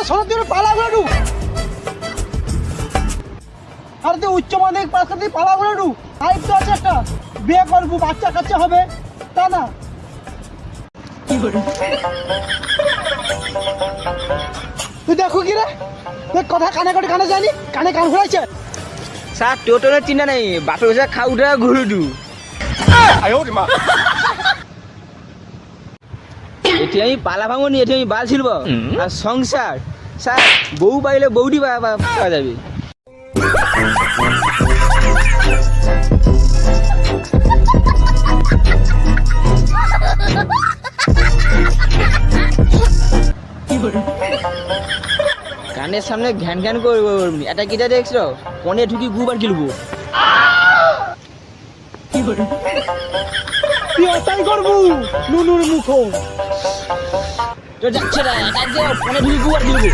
শরৎ দিয়ে পালা করে ঢুক। আর তুই উচ্চ মাধ্যমিক পাস করতে পালা করে ঢুক। লাইফ তো আছে একটা, বিয়ে করবো, বাচ্চা কাচ্চা হবে, তা না? তুই দেখো কি রে, তুই কথা কানে করে কানে জানি, কানে কান ঘুরাইছে। স্যার টোটোনের চিন্তা নেই, বাপের বসে খাউটা ঘুরে দু। এটি আমি পালা ভাঙনি, এটি আমি বাল ছিলব। আর সংসার স্যার বউ পাইলে বউটি পাওয়া যাবে। কানের সামনে ঘ্যান ঘ্যান করবো, এটা কিটা দেখছো? কনে ঢুকি গুবার গিলবো। তুই এটাই করবো নুনুর মুখো। তো যাচ্ছে না, কনে ঢুকি গুবার গিলবো।